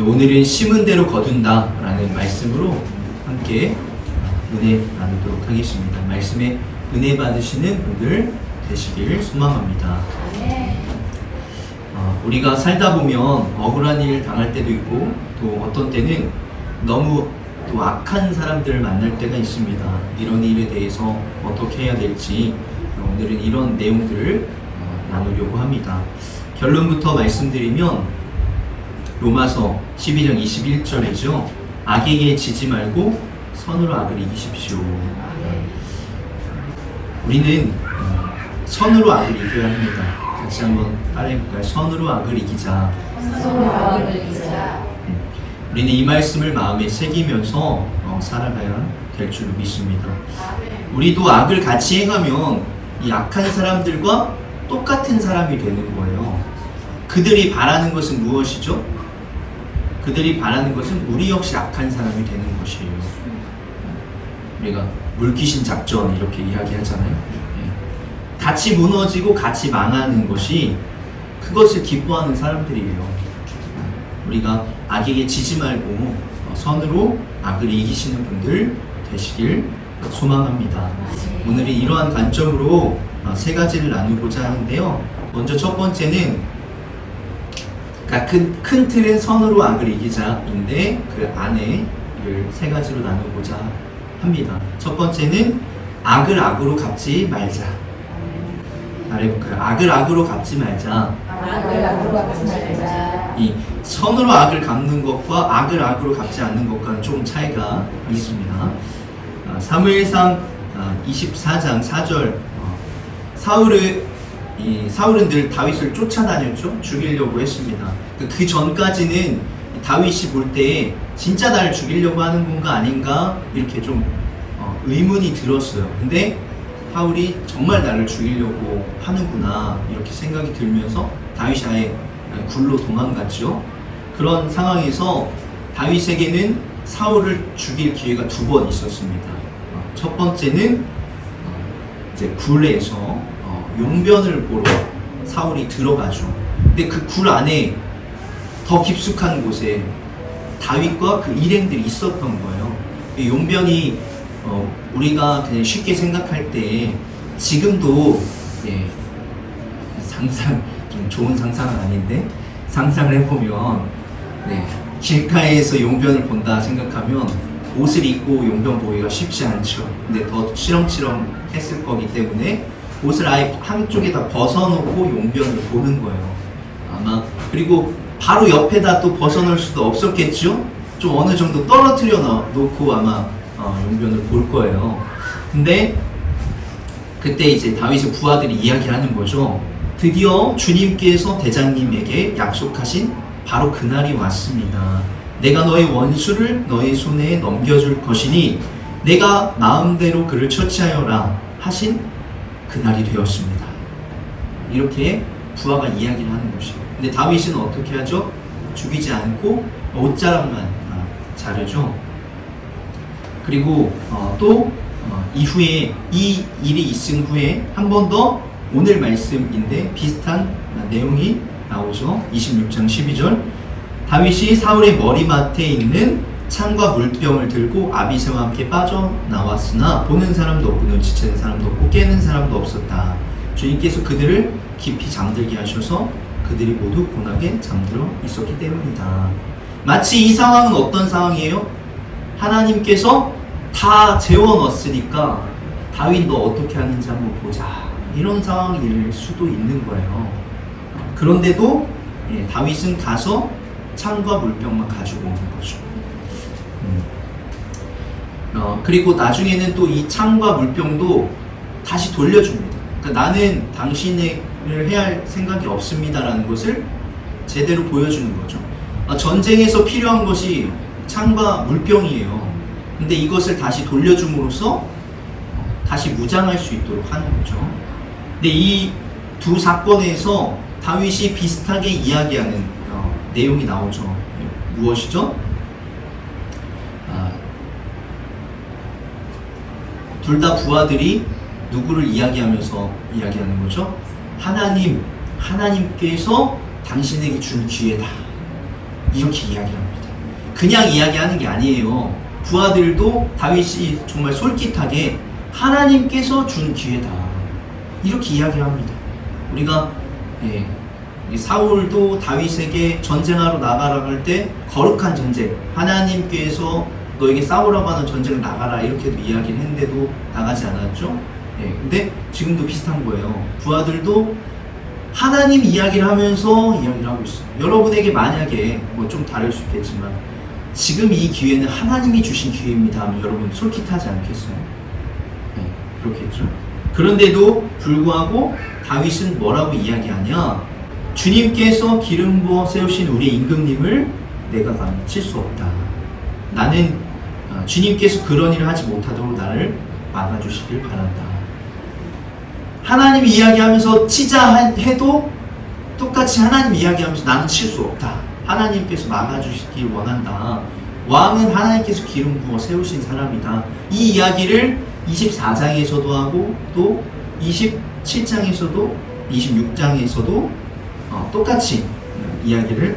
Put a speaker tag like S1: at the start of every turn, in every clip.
S1: 오늘은 심은 대로 거둔다 라는 말씀으로 함께 은혜 나누도록 하겠습니다. 말씀에 은혜 받으시는 분들 되시길 소망합니다. 우리가 살다 보면 억울한 일 당할 때도 있고 또 어떤 때는 너무 또 악한 사람들을 만날 때가 있습니다. 이런 일에 대해서 어떻게 해야 될지 오늘은 이런 내용들을 나누려고 합니다. 결론부터 말씀드리면 로마서 12장 21절이죠. 악에게 지지 말고 선으로 악을 이기십시오. 우리는 선으로 악을 이겨야 합니다. 같이 한번 따라해볼까요? 선으로 악을 이기자.
S2: 선으로 악을 이기자.
S1: 우리는 이 말씀을 마음에 새기면서 살아가야 될 줄 믿습니다. 우리도 악을 같이 행하면 이 악한 사람들과 똑같은 사람이 되는 거예요. 그들이 바라는 것은 무엇이죠? 그들이 바라는 것은 우리 역시 악한 사람이 되는 것이에요. 우리가 물귀신 작전 이렇게 이야기하잖아요. 같이 무너지고 같이 망하는 것이 그것을 기뻐하는 사람들이에요. 우리가 악에게 지지 말고 선으로 악을 이기시는 분들 되시길 소망합니다. 오늘은 이러한 관점으로 세 가지를 나누고자 하는데요. 먼저 첫 번째는 큰 틀은 선으로 악을 이기자인데 그 안에 세 가지로 나누고자 합니다. 첫 번째는 악을 악으로 갚지 말자. 말해볼까요? 악을 악으로 갚지 말자.
S2: 악을 악으로 갚지 말자.
S1: 이 선으로 악을 갚는 것과 악을 악으로 갚지 않는 것과는 조금 차이가 있습니다. 사무엘상 24장 4절 사울은 늘 다윗을 쫓아다녔죠. 죽이려고 했습니다. 그 전까지는 다윗이 볼 때에 진짜 나를 죽이려고 하는 건가 아닌가 이렇게 좀 의문이 들었어요. 근데 사울이 정말 나를 죽이려고 하는구나 이렇게 생각이 들면서 다윗이 아예 굴로 도망갔죠. 그런 상황에서 다윗에게는 사울을 죽일 기회가 두 번 있었습니다. 첫 번째는 이제 굴에서 용변을 보러 사울이 들어가죠. 근데 그 굴 안에 더 깊숙한 곳에 다윗과 그 일행들이 있었던 거예요. 용변이 우리가 그냥 쉽게 생각할 때 지금도 상상 좀 좋은 상상은 아닌데 상상을 해보면 길가에서 용변을 본다 생각하면 옷을 입고 용변 보기가 쉽지 않죠. 근데 더 치렁치렁 했을 거기 때문에 옷을 아예 한쪽에다 벗어놓고 용변을 보는 거예요. 아마 그리고 바로 옆에다 또 벗어놓을 수도 없었겠죠. 좀 어느 정도 떨어뜨려 놓고 아마 용변을 볼 거예요. 근데 그때 이제 다윗의 부하들이 이야기를 하는 거죠. 드디어 주님께서 대장님에게 약속하신 바로 그날이 왔습니다. 내가 너의 원수를 너의 손에 넘겨줄 것이니 내가 마음대로 그를 처치하여라 하신 그날이 되었습니다. 이렇게 부하가 이야기를 하는 것이에요. 근데 다윗은 어떻게 하죠? 죽이지 않고 옷자락만 자르죠. 그리고 또 이후에 이 일이 있은 후에 한 번 더 오늘 말씀인데 비슷한 내용이 나오죠. 26장 12절 다윗이 사울의 머리맡에 있는 창과 물병을 들고 아비새와 함께 빠져나왔으나 보는 사람도 없고 눈치채는 사람도 없고 깨는 사람도 없었다. 주님께서 그들을 깊이 잠들게 하셔서 그들이 모두 고나게 잠들어 있었기 때문이다. 마치 이 상황은 어떤 상황이에요? 하나님께서 다 재워넣었으니까 다윗 너 어떻게 하는지 한번 보자. 이런 상황일 수도 있는 거예요. 그런데도 다윗은 가서 창과 물병만 가지고 오는 거죠. 그리고 나중에는 또 이 창과 물병도 다시 돌려줍니다. 그러니까 나는 당신을 해야 할 생각이 없습니다라는 것을 제대로 보여주는 거죠. 전쟁에서 필요한 것이 창과 물병이에요. 근데 이것을 다시 돌려줌으로써 다시 무장할 수 있도록 하는 거죠. 근데 이 두 사건에서 다윗이 비슷하게 이야기하는 내용이 나오죠. 무엇이죠? 둘 다 부하들이 누구를 이야기하면서 이야기하는 거죠? 하나님께서 당신에게 준 기회다. 이렇게 이야기합니다. 그냥 이야기하는 게 아니에요. 부하들도 다윗이 정말 솔깃하게 하나님께서 준 기회다, 이렇게 이야기를 합니다. 우리가 이 사울도 다윗에게 전쟁하러 나가라고 할 때 거룩한 전쟁, 하나님께서 너에게 싸우라고 하는 전쟁을 나가라 이렇게도 이야기를 했는데도 나가지 않았죠. 근데 지금도 비슷한 거예요. 부하들도 하나님 이야기를 하면서 이야기를 하고 있어요. 여러분에게 만약에 뭐 좀 다를 수 있겠지만 지금 이 기회는 하나님이 주신 기회입니다 하면 여러분 솔깃하지 않겠어요? 그렇겠죠. 그런데도 불구하고 다윗은 뭐라고 이야기하냐? 주님께서 기름 부어 세우신 우리 임금님을 내가 감히 칠 수 없다. 나는 주님께서 그런 일을 하지 못하도록 나를 막아주시길 바란다. 하나님이 이야기하면서 치자 해도 똑같이 하나님 이야기하면서 나는 칠 수 없다. 하나님께서 막아주시길 원한다. 왕은 하나님께서 기름 부어 세우신 사람이다. 이 이야기를 24장에서도 하고 또 27장에서도 26장에서도 똑같이 이야기를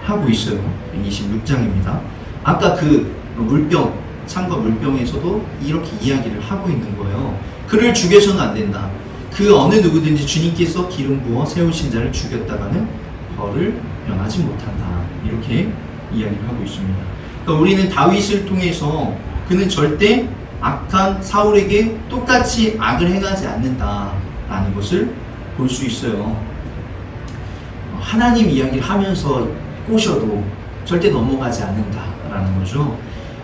S1: 하고 있어요. 26장입니다. 아까 그 물병, 창과 물병에서도 이렇게 이야기를 하고 있는 거예요. 그를 죽여서는 안 된다. 그 어느 누구든지 주님께서 기름 부어 세우신 자를 죽였다가는 벌을 면하지 못한다. 이렇게 이야기를 하고 있습니다. 그러니까 우리는 다윗을 통해서 그는 절대 악한 사울에게 똑같이 악을 행하지 않는다라는 것을 볼 수 있어요. 하나님 이야기를 하면서 꼬셔도 절대 넘어가지 않는다라는 거죠.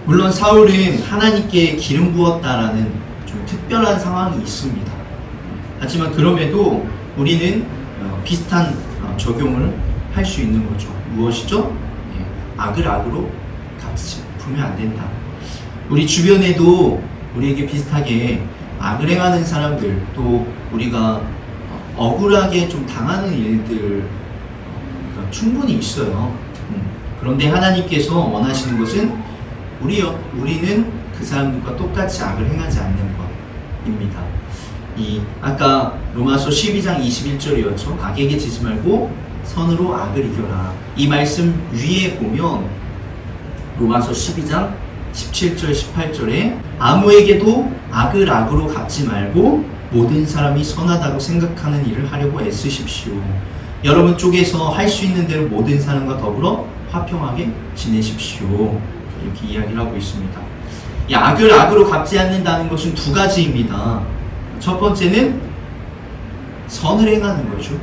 S1: 물론 사울은 하나님께 기름 부었다라는 좀 특별한 상황이 있습니다. 하지만 그럼에도 우리는 비슷한 적용을 할 수 있는 거죠. 무엇이죠? 악을 악으로 갚으면 안 된다. 우리 주변에도 우리에게 비슷하게 악을 행하는 사람들, 또 우리가 억울하게 좀 당하는 일들 충분히 있어요. 그런데 하나님께서 원하시는 것은 우리는 그 사람들과 똑같이 악을 행하지 않는 것입니다. 아까 로마서 12장 21절이었죠. 악에게 지지 말고 선으로 악을 이겨라. 이 말씀 위에 보면 로마서 12장 17절 18절에 아무에게도 악을 악으로 갚지 말고 모든 사람이 선하다고 생각하는 일을 하려고 애쓰십시오. 여러분 쪽에서 할 수 있는 대로 모든 사람과 더불어 화평하게 지내십시오. 이렇게 이야기를 하고 있습니다. 이 악을 악으로 갚지 않는다는 것은 두 가지입니다. 첫 번째는 선을 행하는 거죠.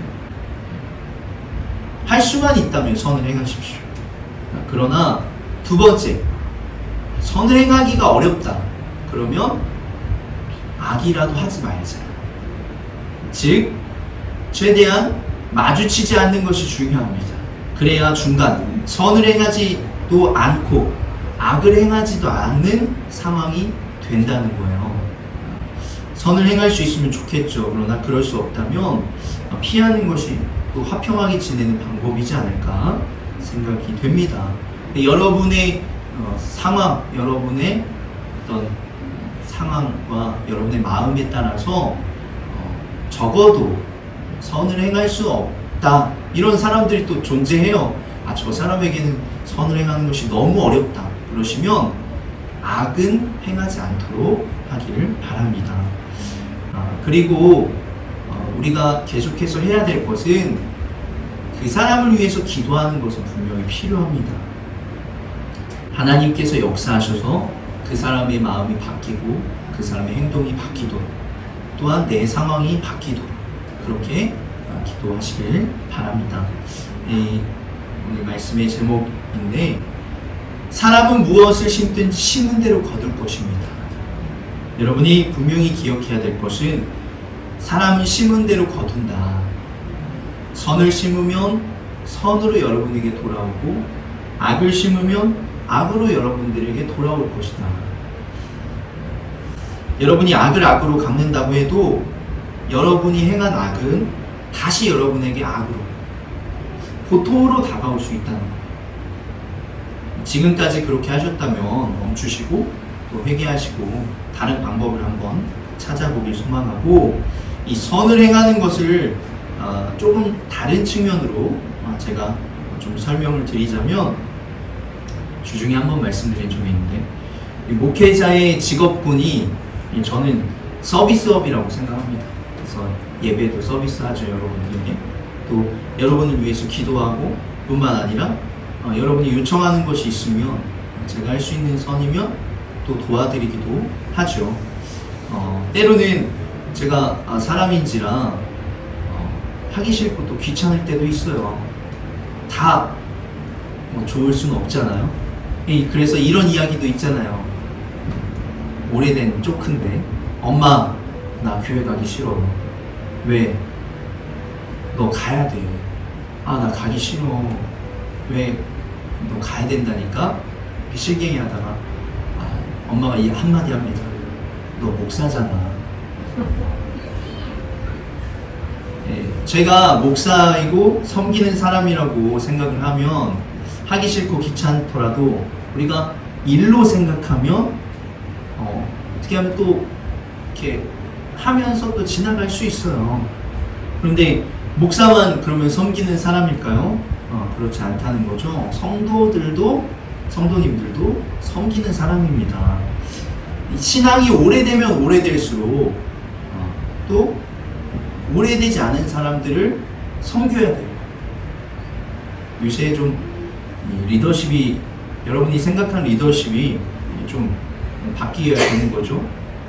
S1: 할 수만 있다면 선을 행하십시오. 그러나 두 번째, 선을 행하기가 어렵다. 그러면 악이라도 하지 말자. 즉, 최대한 마주치지 않는 것이 중요합니다. 그래야 중간, 선을 행하지도 않고 악을 행하지도 않는 상황이 된다는 거예요. 선을 행할 수 있으면 좋겠죠. 그러나 그럴 수 없다면 피하는 것이 또 화평하게 지내는 방법이지 않을까 생각이 됩니다. 여러분의 상황, 여러분의 어떤 상황과 여러분의 마음에 따라서 적어도 선을 행할 수 없다, 이런 사람들이 또 존재해요. 저 사람에게는 선을 행하는 것이 너무 어렵다 그러시면 악은 행하지 않도록 하기를 바랍니다. 그리고 우리가 계속해서 해야 될 것은 그 사람을 위해서 기도하는 것은 분명히 필요합니다. 하나님께서 역사하셔서 그 사람의 마음이 바뀌고 그 사람의 행동이 바뀌도록, 또한 내 상황이 바뀌도록 그렇게 기도하시길 바랍니다. 오늘 말씀의 제목인데, 사람은 무엇을 심든지 심은 대로 거둘 것입니다. 여러분이 분명히 기억해야 될 것은 사람은 심은 대로 거둔다. 선을 심으면 선으로 여러분에게 돌아오고 악을 심으면 악으로 여러분들에게 돌아올 것이다. 여러분이 악을 악으로 갚는다고 해도 여러분이 행한 악은 다시 여러분에게 악으로, 고통으로 다가올 수 있다는 거예요. 지금까지 그렇게 하셨다면 멈추시고 또 회개하시고 다른 방법을 한번 찾아보길 소망하고, 이 선을 행하는 것을 조금 다른 측면으로 제가 좀 설명을 드리자면 주중에 한번 말씀드린 적이 있는데 이 목회자의 직업군이 저는 서비스업이라고 생각합니다. 그래서 예배도 서비스하죠. 여러분들에게 또 여러분을 위해서 기도하고 뿐만 아니라 여러분이 요청하는 것이 있으면 제가 할 수 있는 선이면 또 도와드리기도 하죠. 때로는 제가 사람인지라 하기 싫고 또 귀찮을 때도 있어요. 다 좋을 수는 없잖아요. 그래서 이런 이야기도 있잖아요. 오래된 조크인데 엄마 나 교회 가기 싫어. 왜? 너 가야 돼. 아 나 가기 싫어. 왜? 너 가야 된다니까? 실갱이 하다가 엄마가 이 한마디 합니다. 너 목사잖아. 네, 제가 목사이고 섬기는 사람이라고 생각을 하면 하기 싫고 귀찮더라도 우리가 일로 생각하면 어떻게 하면 또 이렇게 하면서 또 지나갈 수 있어요. 그런데 목사만 그러면 섬기는 사람일까요? 그렇지 않다는 거죠. 성도님들도 섬기는 사람입니다. 신앙이 오래되면 오래될수록 또 오래되지 않은 사람들을 섬겨야 돼요. 요새 좀 리더십이 여러분이 생각하는 리더십이 좀 바뀌어야 되는 거죠.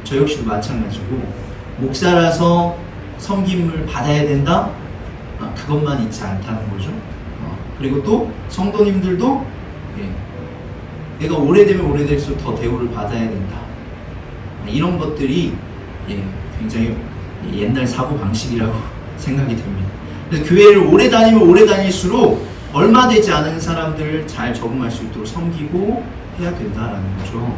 S1: 저 역시도 마찬가지고 목사라서 섬김을 받아야 된다? 그것만 있지 않다는 거죠. 그리고 또 성도님들도 내가 오래되면 오래될수록 더 대우를 받아야 된다. 이런 것들이 굉장히 옛날 사고방식이라고 생각이 됩니다. 그래서 교회를 오래 다니면 오래 다닐수록 얼마 되지 않은 사람들을 잘 적응할 수 있도록 섬기고 해야 된다라는 거죠.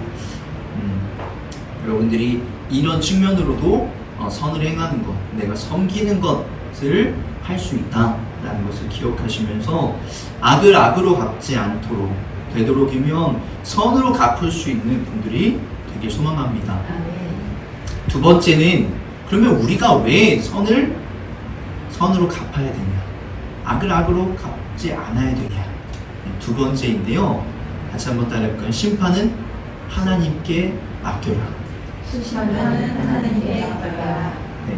S1: 여러분들이 이런 측면으로도 선을 행하는 것, 내가 섬기는 것을 할 수 있다라는 것을 기억하시면서 악을 악으로 갚지 않도록 되도록이면 선으로 갚을 수 있는 분들이 되길 소망합니다. 두 번째는 그러면 우리가 왜 선으로 갚아야 되냐? 악을 악으로 갚지 않아야 되냐? 두 번째인데요. 같이 한번 따라해볼까요? 심판은 하나님께 맡겨라.
S2: 심판은 하나님께 맡겨라.
S1: 네.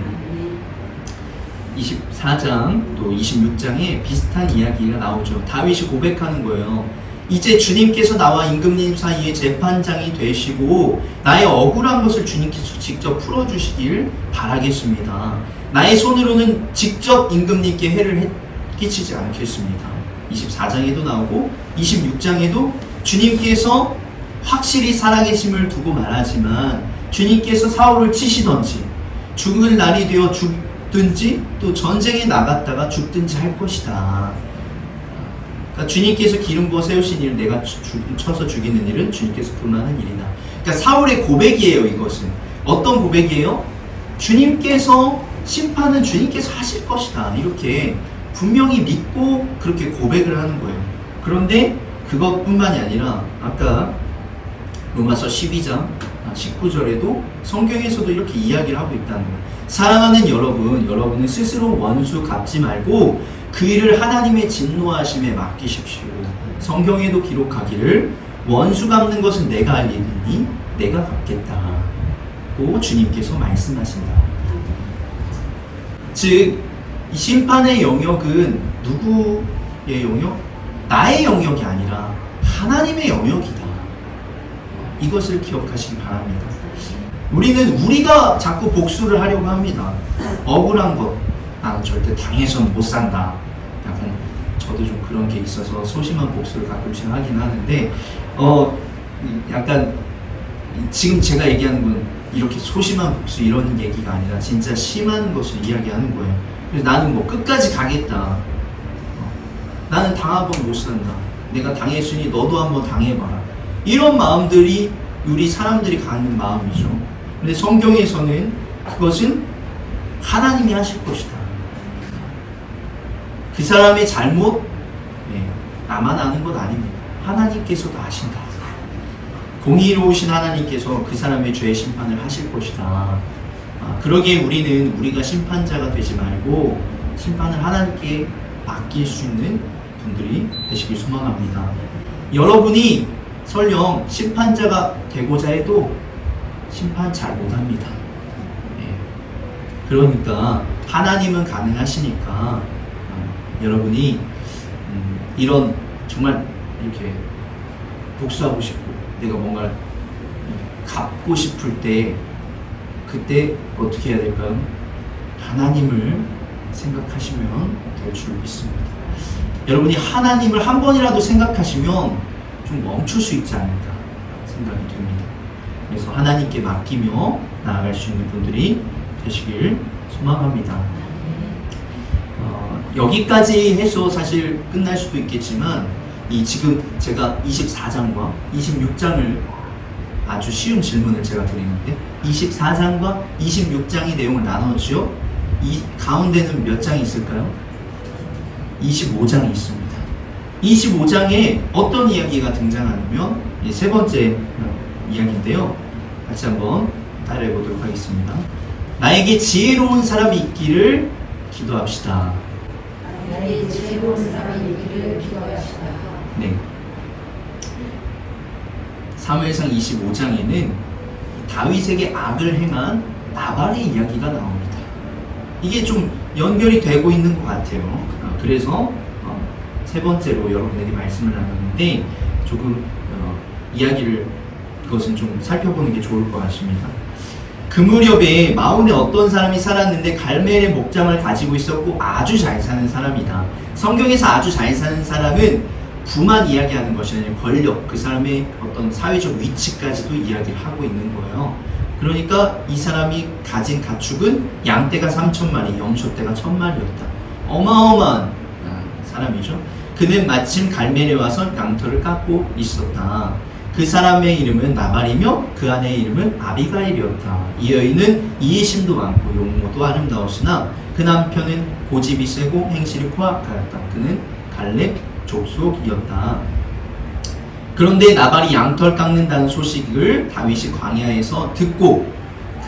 S1: 24장 또 26장에 비슷한 이야기가 나오죠. 다윗이 고백하는 거예요. 이제 주님께서 나와 임금님 사이에 재판장이 되시고 나의 억울한 것을 주님께서 직접 풀어주시길 바라겠습니다. 나의 손으로는 직접 임금님께 해를 끼치지 않겠습니다. 24장에도 나오고 26장에도 주님께서 확실히 살아계심을 두고 말하지만 주님께서 사울을 치시던지 죽을 날이 되어 죽든지 또 전쟁에 나갔다가 죽든지 할 것이다. 그러니까 주님께서 기름 부어 세우신 일을 내가 쳐서 죽이는 일은 주님께서 금하는 일이다. 그러니까 사울의 고백이에요. 이것은 어떤 고백이에요? 주님께서 심판은 주님께서 하실 것이다. 이렇게 분명히 믿고 그렇게 고백을 하는 거예요. 그런데 그것뿐만이 아니라 아까 로마서 12장 19절에도 성경에서도 이렇게 이야기를 하고 있다는 거예요. 사랑하는 여러분은 스스로 원수 갚지 말고 그 일을 하나님의 진노하심에 맡기십시오. 성경에도 기록하기를 원수 갚는 것은 내가 할 일이니 내가 갚겠다고 주님께서 말씀하신다. 즉, 이 심판의 영역은 누구의 영역? 나의 영역이 아니라 하나님의 영역이다. 이것을 기억하시기 바랍니다. 우리가 자꾸 복수를 하려고 합니다. 억울한 것, 나는 절대 당해서는 못 산다. 약간 저도 좀 그런 게 있어서 소심한 복수를 가끔씩 하긴 하는데 약간 지금 제가 얘기하는 건 이렇게 소심한 복수 이런 얘기가 아니라 진짜 심한 것을 이야기하는 거예요. 그래서 나는 뭐 끝까지 가겠다. 나는 당하고 못 산다. 내가 당했으니 너도 한번 당해봐라. 이런 마음들이 우리 사람들이 갖는 마음이죠. 근데 성경에서는 그것은 하나님이 하실 것이다. 그 사람의 잘못 나만 아는 것 아닙니다. 하나님께서도 아신다. 공의로우신 하나님께서 그 사람의 죄의 심판을 하실 것이다. 그러기에 우리가 심판자가 되지 말고 심판을 하나님께 맡길 수 있는 분들이 되시길 소망합니다. 여러분이 설령 심판자가 되고자 해도 심판 잘 못합니다. 그러니까 하나님은 가능하시니까 여러분이 이런 정말 이렇게 복수하고 싶고 내가 뭔가 갚고 싶을 때 그때 어떻게 해야 될까요? 하나님을 생각하시면 될 줄 믿습니다. 여러분이 하나님을 한 번이라도 생각하시면 좀 멈출 수 있지 않을까 생각이 듭니다. 그래서 하나님께 맡기며 나아갈 수 있는 분들이 되시길 소망합니다. 여기까지 해서 사실 끝날 수도 있겠지만 지금 제가 24장과 26장을 아주 쉬운 질문을 제가 드리는데 24장과 26장의 내용을 나눴죠. 이 가운데는 몇 장이 있을까요? 25장이 있습니다. 25장에 어떤 이야기가 등장하냐면 세 번째 이야기인데요. 같이 한번 따라해 보도록 하겠습니다. 나에게 지혜로운 사람이 있기를 기도합시다.
S2: 나에게 지혜로운 사람이 있기를 기도합시다.
S1: 네. 사무엘상 25장에는 다윗에게 악을 행한 나발의 이야기가 나옵니다. 이게 좀 연결이 되고 있는 것 같아요. 그래서 세 번째로 여러분에게 말씀을 나눴는데 조금 이야기를 그것은 좀 살펴보는 게 좋을 것 같습니다. 그 무렵에 마온에 어떤 사람이 살았는데 갈멜의 목장을 가지고 있었고 아주 잘 사는 사람이다. 성경에서 아주 잘 사는 사람은 부만 이야기하는 것이 아니라 권력, 그 사람의 어떤 사회적 위치까지도 이야기를 하고 있는 거예요. 그러니까 이 사람이 가진 가축은 양떼가 3,000마리, 염소떼가 1,000마리였다. 어마어마한 사람이죠. 그는 마침 갈멜에 와서 양털을 깎고 있었다. 그 사람의 이름은 나발이며 그 아내의 이름은 아비가일이었다. 이 여인은 이해심도 많고 용모도 아름다웠으나 그 남편은 고집이 세고 행실이 포악하였다. 그는 갈렙 족속이었다. 그런데 나발이 양털 깎는다는 소식을 다윗이 광야에서 듣고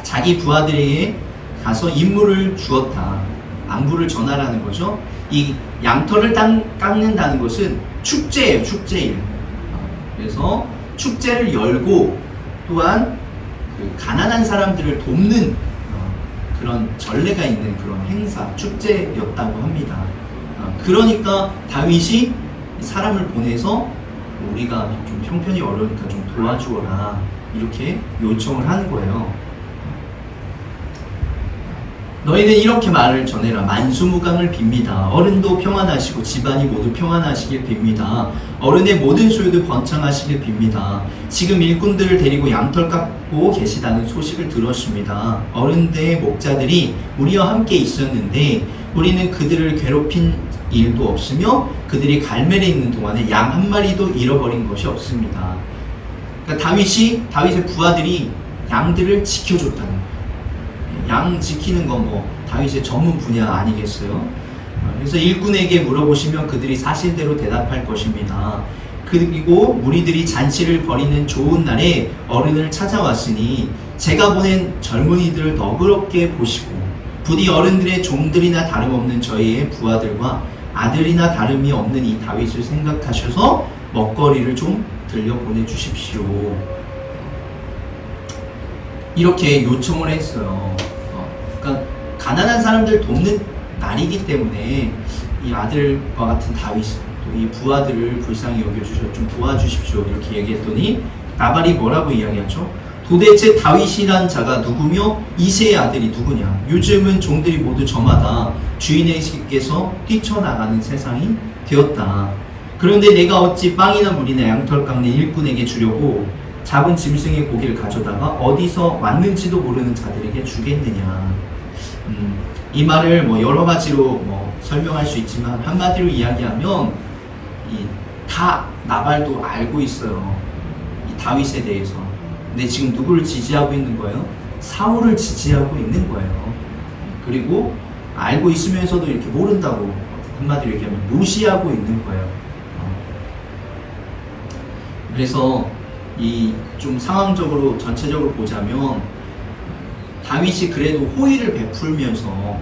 S1: 자기 부하들에게 가서 임무를 주었다. 안부를 전하라는 거죠. 이 양털을 깎는다는 것은 축제예요. 축제일. 그래서 축제를 열고 또한 그 가난한 사람들을 돕는 그런 전례가 있는 그런 행사, 축제였다고 합니다. 그러니까 다윗이 사람을 보내서 우리가 좀 형편이 어려우니까 좀 도와주어라 이렇게 요청을 하는 거예요. 너희는 이렇게 말을 전해라. 만수무강을 빕니다. 어른도 평안하시고 집안이 모두 평안하시길 빕니다. 어른의 모든 소유도 번창하시길 빕니다. 지금 일꾼들을 데리고 양털 깎고 계시다는 소식을 들었습니다. 어른들의 목자들이 우리와 함께 있었는데 우리는 그들을 괴롭힌 일도 없으며 그들이 갈멜에 있는 동안에 양 한 마리도 잃어버린 것이 없습니다. 그러니까 다윗의 부하들이 양들을 지켜줬다는 거예요. 양 지키는 건 뭐 다윗의 전문 분야 아니겠어요? 그래서 일꾼에게 물어보시면 그들이 사실대로 대답할 것입니다. 그리고 무리들이 잔치를 벌이는 좋은 날에 어른을 찾아왔으니 제가 보낸 젊은이들을 너그럽게 보시고 부디 어른들의 종들이나 다름없는 저희의 부하들과 아들이나 다름이 없는 이 다윗을 생각하셔서 먹거리를 좀 들려 보내주십시오. 이렇게 요청을 했어요. 그러니까 가난한 사람들 돕는 날이기 때문에 이 아들과 같은 다윗, 또 이 부하들을 불쌍히 여겨주셔서 좀 도와주십시오. 이렇게 얘기했더니 나발이 뭐라고 이야기하죠? 도대체 다윗이란 자가 누구며 이새의 아들이 누구냐? 요즘은 종들이 모두 저마다 주인에게서 뛰쳐나가는 세상이 되었다. 그런데 내가 어찌 빵이나 물이나 양털 깎는 일꾼에게 주려고 잡은 짐승의 고기를 가져다가 어디서 왔는지도 모르는 자들에게 주겠느냐. 이 말을 뭐 여러 가지로 뭐 설명할 수 있지만 한마디로 이야기하면 다 나발도 알고 있어요. 이 다윗에 대해서. 근데 지금 누구를 지지하고 있는 거예요? 사울을 지지하고 있는 거예요. 그리고 알고 있으면서도 이렇게 모른다고 한마디로 얘기하면 무시하고 있는 거예요. 그래서 이 좀 상황적으로 전체적으로 보자면 다윗이 그래도 호의를 베풀면서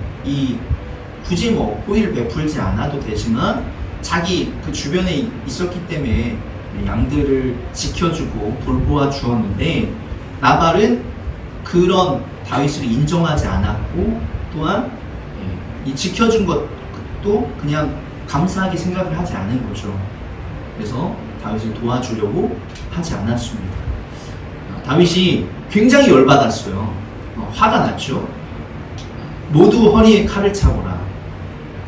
S1: 굳이 뭐 호의를 베풀지 않아도 되지만 자기 그 주변에 있었기 때문에 양들을 지켜주고 돌보아 주었는데 나발은 그런 다윗을 인정하지 않았고 또한 이 지켜준 것도 그냥 감사하게 생각을 하지 않은 거죠. 그래서 다윗을 도와주려고 하지 않았습니다. 다윗이 굉장히 열받았어요. 화가 났죠. 모두 허리에 칼을 차거라.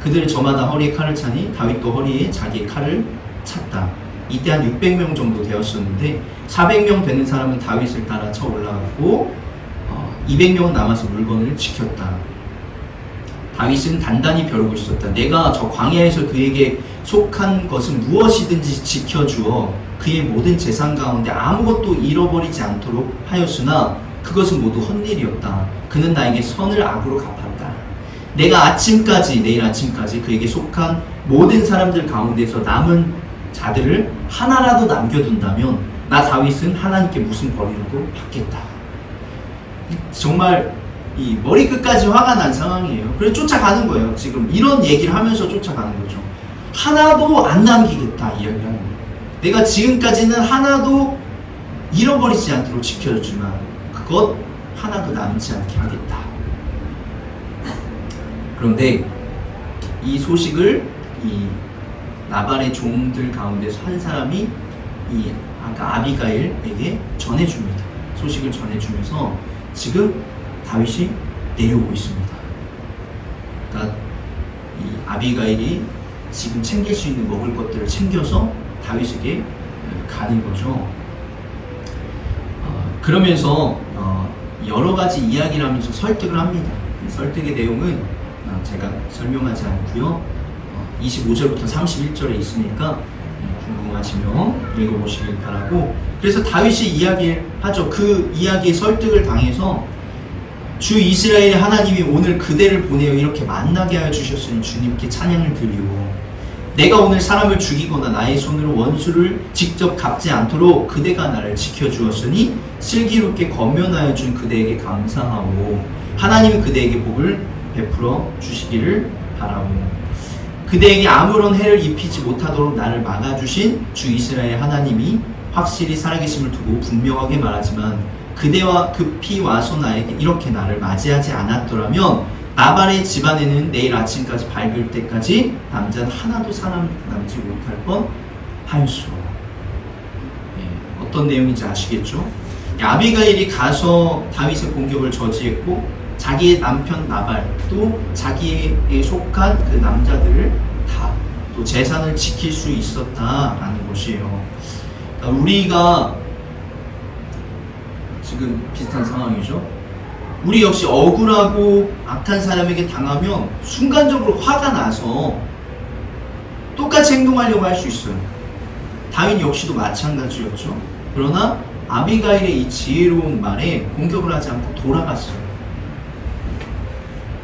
S1: 그들은 저마다 허리에 칼을 차니 다윗도 허리에 자기의 칼을 찼다. 이때 한 600명 정도 되었었는데 400명 되는 사람은 다윗을 따라 쳐 올라갔고 200명은 남아서 물건을 지켰다. 다윗은 단단히 벼르고 있었다. 내가 저 광야에서 그에게 속한 것은 무엇이든지 지켜주어 그의 모든 재산 가운데 아무것도 잃어버리지 않도록 하였으나 그것은 모두 헛일이었다. 그는 나에게 선을 악으로 갚았다. 내가 아침까지 내일 아침까지 그에게 속한 모든 사람들 가운데서 남은 자들을 하나라도 남겨둔다면 나 다윗은 하나님께 무슨 벌이라도 받겠다. 정말 이 머리 끝까지 화가 난 상황이에요. 그래서 쫓아가는 거예요. 지금 이런 얘기를 하면서 쫓아가는 거죠. 하나도 안 남기겠다 이야기를 하는 거예요. 내가 지금까지는 하나도 잃어버리지 않도록 지켜주지만 그것 하나도 남지 않게 하겠다. 그런데 이 소식을 이 나발의 종들 가운데서 한 사람이 이 아까 아비가일에게 전해줍니다. 소식을 전해주면서 지금 다윗이 내려오고 있습니다. 그러니까 이 아비가일이 지금 챙길 수 있는 먹을 것들을 챙겨서 다윗에게 가는 거죠. 그러면서 여러 가지 이야기를 하면서 설득을 합니다. 설득의 내용은 제가 설명하지 않고요. 25절부터 31절에 있으니까 궁금하시면 읽어보시길 바라고, 그래서 다윗이 이야기를 하죠. 그 이야기에 설득을 당해서 주 이스라엘의 하나님이 오늘 그대를 보내어 이렇게 만나게 하여 주셨으니 주님께 찬양을 드리고, 내가 오늘 사람을 죽이거나 나의 손으로 원수를 직접 갚지 않도록 그대가 나를 지켜주었으니 슬기롭게 권면하여 준 그대에게 감사하고 하나님이 그대에게 복을 베풀어 주시기를 바라고, 그대에게 아무런 해를 입히지 못하도록 나를 막아주신 주 이스라엘 하나님이 확실히 살아계심을 두고 분명하게 말하지만 그대와 급히 와서 나에게 이렇게 나를 맞이하지 않았더라면 나발의 집안에는 내일 아침까지 밝을 때까지 남자는 하나도 살아남지 못할 뻔 하였소. 어떤 내용인지 아시겠죠? 아비가일이 가서 다윗의 공격을 저지했고 자기의 남편 나발 또 자기에게 속한 그 남자들을 다 또 재산을 지킬 수 있었다라는 것이에요. 그러니까 우리가 지금 비슷한 상황이죠. 우리 역시 억울하고 악한 사람에게 당하면 순간적으로 화가 나서 똑같이 행동하려고 할 수 있어요. 다윗 역시도 마찬가지였죠. 그러나 아비가일의 이 지혜로운 말에 공격을 하지 않고 돌아갔어요.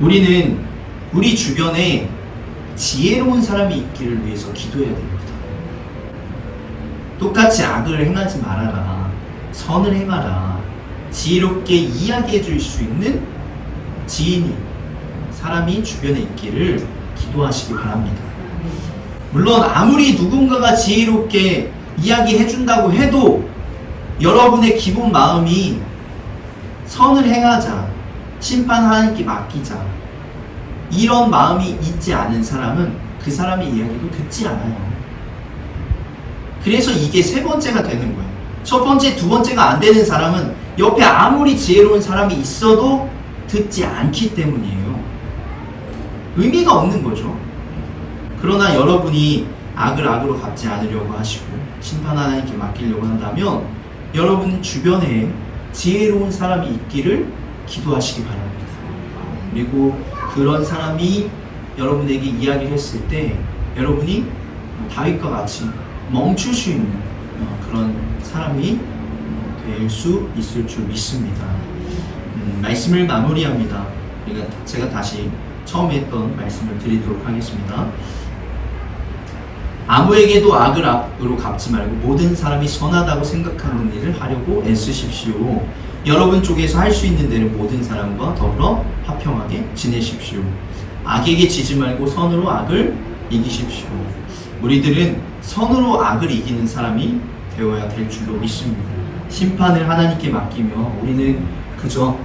S1: 우리는 우리 주변에 지혜로운 사람이 있기를 위해서 기도해야 됩니다. 똑같이 악을 행하지 말아라. 선을 행하라. 지혜롭게 이야기해 줄 수 있는 지인이, 사람이 주변에 있기를 기도하시기 바랍니다. 물론 아무리 누군가가 지혜롭게 이야기해 준다고 해도 여러분의 기본 마음이 선을 행하자, 심판 하나님께 맡기자, 이런 마음이 있지 않은 사람은 그 사람의 이야기도 듣지 않아요. 그래서 이게 세 번째가 되는 거예요. 첫 번째, 두 번째가 안 되는 사람은 옆에 아무리 지혜로운 사람이 있어도 듣지 않기 때문이에요. 의미가 없는 거죠. 그러나 여러분이 악을 악으로 갚지 않으려고 하시고 심판 하나님께 맡기려고 한다면 여러분 주변에 지혜로운 사람이 있기를 기도하시기 바랍니다. 그리고 그런 사람이 여러분에게 이야기를 했을 때 여러분이 다윗과 같이 멈출 수 있는 그런 사람이 될 수 있을 줄 믿습니다. 말씀을 마무리합니다. 제가 다시 처음에 했던 말씀을 드리도록 하겠습니다. 아무에게도 악을 악으로 갚지 말고 모든 사람이 선하다고 생각하는 일을 하려고 애쓰십시오. 여러분 쪽에서 할 수 있는 대로 모든 사람과 더불어 화평하게 지내십시오. 악에게 지지 말고 선으로 악을 이기십시오. 우리들은 선으로 악을 이기는 사람이 되어야 될 줄로 믿습니다. 심판을 하나님께 맡기며 우리는 그저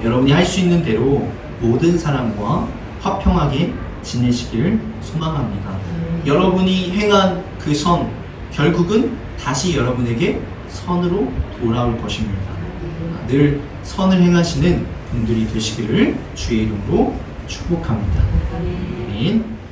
S1: 여러분이 할 수 있는 대로 모든 사람과 화평하게 지내시기를 소망합니다. 여러분이 행한 그 선, 결국은 다시 여러분에게 선으로 돌아올 것입니다. 늘 선을 행하시는 분들이 되시기를 주의 이름으로 축복합니다. 아멘.